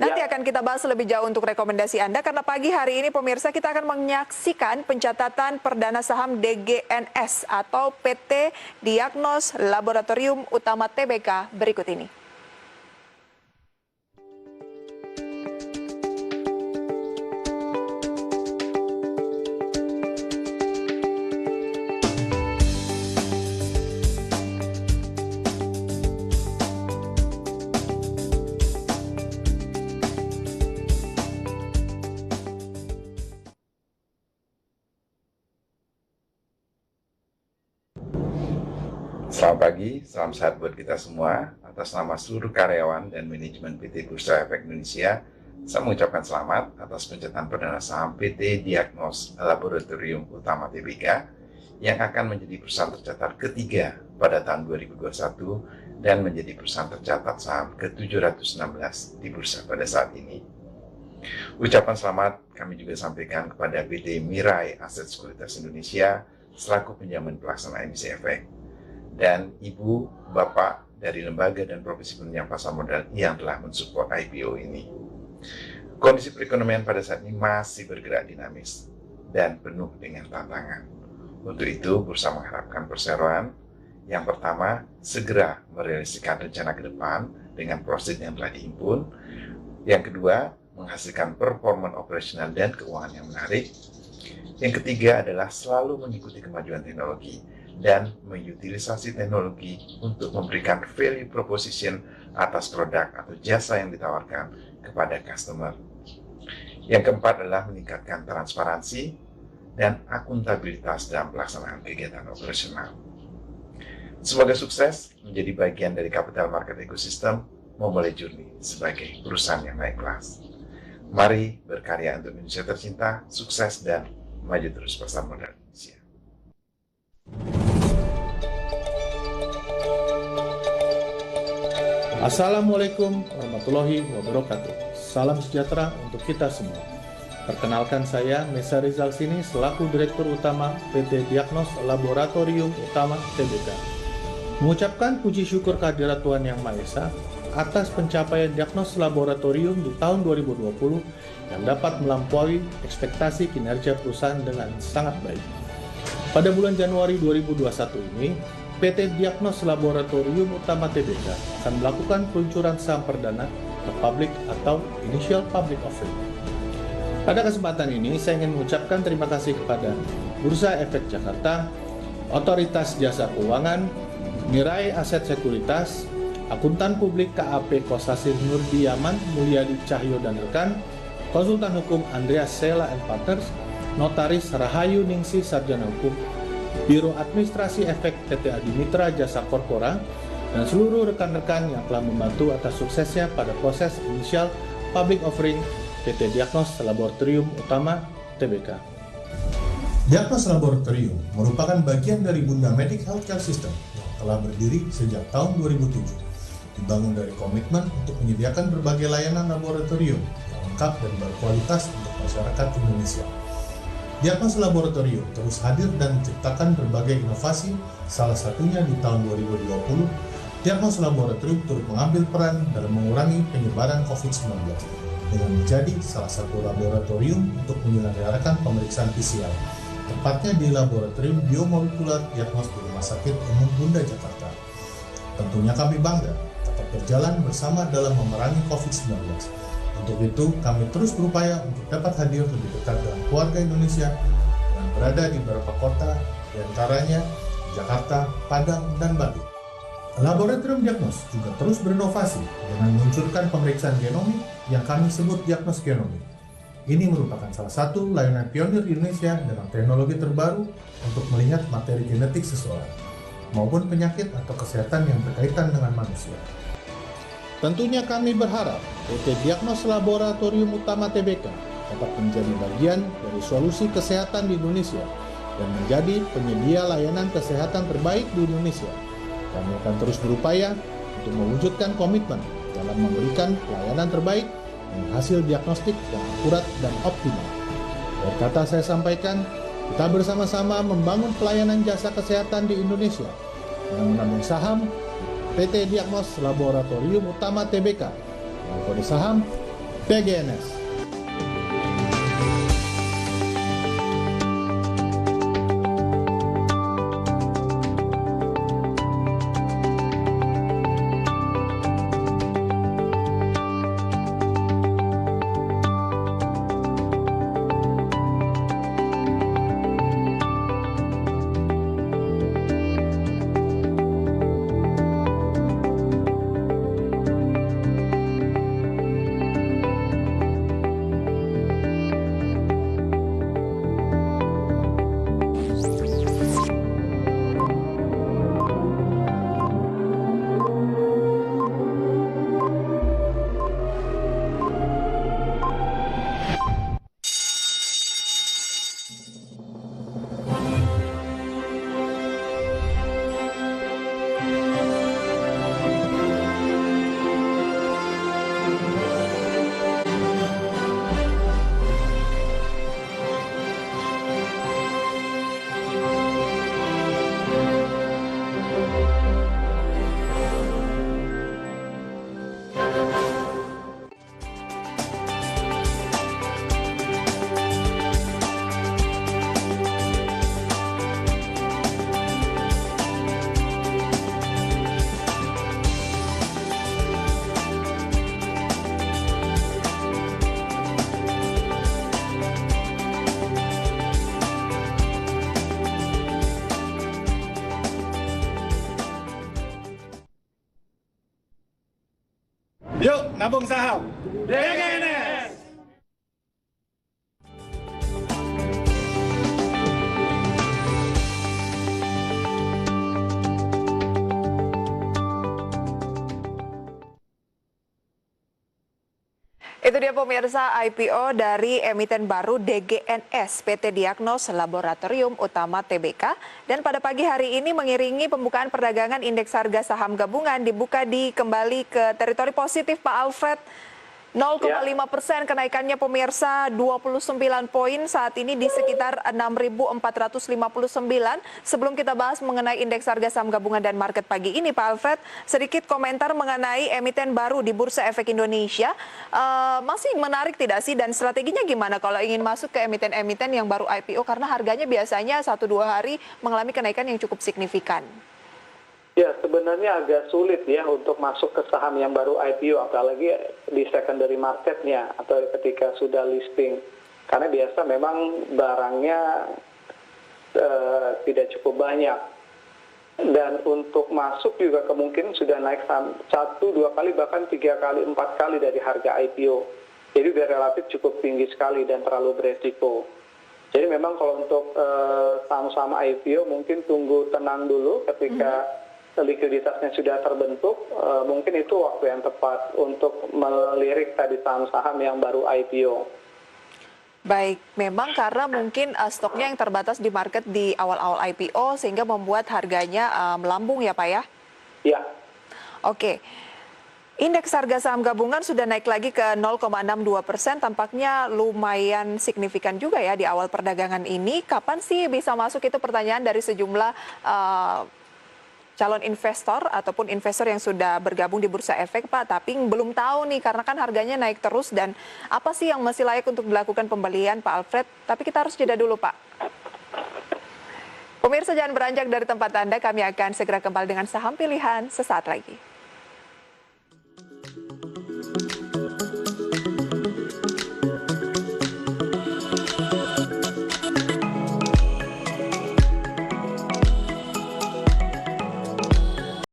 Nanti akan kita bahas lebih jauh untuk rekomendasi Anda, karena pagi hari ini pemirsa kita akan menyaksikan pencatatan perdana saham DGNS atau PT Diagnos Laboratorium Utama Tbk berikut ini. Selamat pagi, salam sehat buat kita semua. Atas nama seluruh karyawan dan manajemen PT Bursa Efek Indonesia, saya mengucapkan selamat atas pencatatan perdana saham PT Diagnos Laboratorium Utama Tbk yang akan menjadi perusahaan tercatat ketiga pada tahun 2021 dan menjadi perusahaan tercatat saham ke-716 di bursa pada saat ini. Ucapan selamat kami juga sampaikan kepada PT Mirai Aset Sekuritas Indonesia selaku penjamin pelaksana emisi efek, dan Ibu, Bapak dari lembaga dan profesi penunjang pasar modal yang telah mensupport IPO ini. Kondisi perekonomian pada saat ini masih bergerak dinamis dan penuh dengan tantangan. Untuk itu, Bursa mengharapkan perseroan yang pertama, segera merealisasikan rencana ke depan dengan proses yang telah dihimpun. Yang kedua, menghasilkan performa operasional dan keuangan yang menarik. Yang ketiga adalah selalu mengikuti kemajuan teknologi dan mengutilisasi teknologi untuk memberikan value proposition atas produk atau jasa yang ditawarkan kepada customer. Yang keempat adalah meningkatkan transparansi dan akuntabilitas dalam pelaksanaan kegiatan operasional. Semoga sukses menjadi bagian dari capital market ecosystem memulai journey sebagai perusahaan yang naik kelas. Mari berkarya untuk Indonesia tercinta, sukses dan maju terus pasar modal Indonesia. Assalamualaikum warahmatullahi wabarakatuh. Salam sejahtera untuk kita semua. Perkenalkan saya Mesa Rizal Sini selaku Direktur Utama PT Diagnos Laboratorium Utama Tbk. Mengucapkan puji syukur kehadirat Tuhan Yang Maha Esa atas pencapaian Diagnos Laboratorium di tahun 2020 yang dapat melampaui ekspektasi kinerja perusahaan dengan sangat baik. Pada bulan Januari 2021 ini, PT Diagnos Laboratorium Utama Tbk akan melakukan peluncuran saham perdana ke publik atau Initial Public Offering. Pada kesempatan ini, saya ingin mengucapkan terima kasih kepada Bursa Efek Jakarta, Otoritas Jasa Keuangan, Mirai Aset Sekuritas, Akuntan Publik KAP Kosasir Nurdiyaman Mulyadi Cahyo dan rekan, Konsultan Hukum Andreas Sela & Partners, Notaris Rahayu Ningsih Sarjana Hukum, Biro Administrasi Efek PT Adimitra Jasa Korpora, dan seluruh rekan-rekan yang telah membantu atas suksesnya pada proses inisial public offering PT Diagnos Laboratorium Utama Tbk. Diagnos Laboratorium merupakan bagian dari Bunda Medic Healthcare System yang telah berdiri sejak tahun 2007. Dibangun dari komitmen untuk menyediakan berbagai layanan laboratorium yang lengkap dan berkualitas untuk masyarakat Indonesia. Diagnos Laboratorium terus hadir dan menciptakan berbagai inovasi, salah satunya di tahun 2020, Diagnos Laboratorium turut mengambil peran dalam mengurangi penyebaran COVID-19 dengan menjadi salah satu laboratorium untuk menyelenggarakan pemeriksaan PCR, tepatnya di Laboratorium Biomolekular Diagnos di Rumah Sakit Umum Bunda Jakarta. Tentunya kami bangga dapat berjalan bersama dalam memerangi COVID-19. Untuk itu, kami terus berupaya untuk dapat hadir lebih dekat dengan keluarga Indonesia dengan berada di beberapa kota, diantaranya Jakarta, Padang, dan Bali. Laboratorium Diagnos juga terus berinovasi dengan meluncurkan pemeriksaan genomik yang kami sebut Diagnos Genomik. Ini merupakan salah satu layanan pionir di Indonesia dengan teknologi terbaru untuk melihat materi genetik seseorang, maupun penyakit atau kesehatan yang berkaitan dengan manusia. Tentunya kami berharap PT Diagnos Laboratorium Utama Tbk dapat menjadi bagian dari solusi kesehatan di Indonesia dan menjadi penyedia layanan kesehatan terbaik di Indonesia. Kami akan terus berupaya untuk mewujudkan komitmen dalam memberikan pelayanan terbaik dengan hasil diagnostik yang akurat dan optimal. Berkata saya sampaikan, kita bersama-sama membangun pelayanan jasa kesehatan di Indonesia dengan mengambil saham PT Diagnos Laboratorium Utama Tbk dengan kode saham PGNS. Yuk, nabung saham. PGNS. Itu dia pemirsa IPO dari emiten baru DGNS PT Diagnos Laboratorium Utama Tbk, dan pada pagi hari ini mengiringi pembukaan perdagangan indeks harga saham gabungan dibuka kembali ke teritori positif Pak Alfred. 0,5% kenaikannya pemirsa, 29 poin saat ini di sekitar 6.459. Sebelum kita bahas mengenai indeks harga saham gabungan dan market pagi ini Pak Alfred, sedikit komentar mengenai emiten baru di Bursa Efek Indonesia. Masih menarik tidak sih, dan strateginya gimana kalau ingin masuk ke emiten-emiten yang baru IPO, karena harganya biasanya 1-2 hari mengalami kenaikan yang cukup signifikan? Ya, sebenarnya agak sulit ya untuk masuk ke saham yang baru IPO, apalagi di secondary marketnya atau ketika sudah listing. Karena biasa memang barangnya tidak cukup banyak. Dan untuk masuk juga kemungkinan sudah naik 1-2 kali, bahkan 3 kali, 4 kali dari harga IPO. Jadi udah relatif cukup tinggi sekali dan terlalu beresiko. Jadi memang kalau untuk saham-saham IPO mungkin tunggu tenang dulu ketika likuiditasnya sudah terbentuk, mungkin itu waktu yang tepat untuk melirik tadi saham-saham yang baru IPO. Baik, memang karena mungkin stoknya yang terbatas di market di awal-awal IPO sehingga membuat harganya melambung ya Pak ya? Ya. Oke. Indeks harga saham gabungan sudah naik lagi ke 0,62%, tampaknya lumayan signifikan juga ya di awal perdagangan ini. Kapan sih bisa masuk, itu pertanyaan dari sejumlah calon investor ataupun investor yang sudah bergabung di Bursa Efek Pak, tapi belum tahu nih karena kan harganya naik terus, dan apa sih yang masih layak untuk dilakukan pembelian Pak Alfred? Tapi kita harus jeda dulu Pak. Pemirsa jangan beranjak dari tempat Anda, kami akan segera kembali dengan saham pilihan sesaat lagi.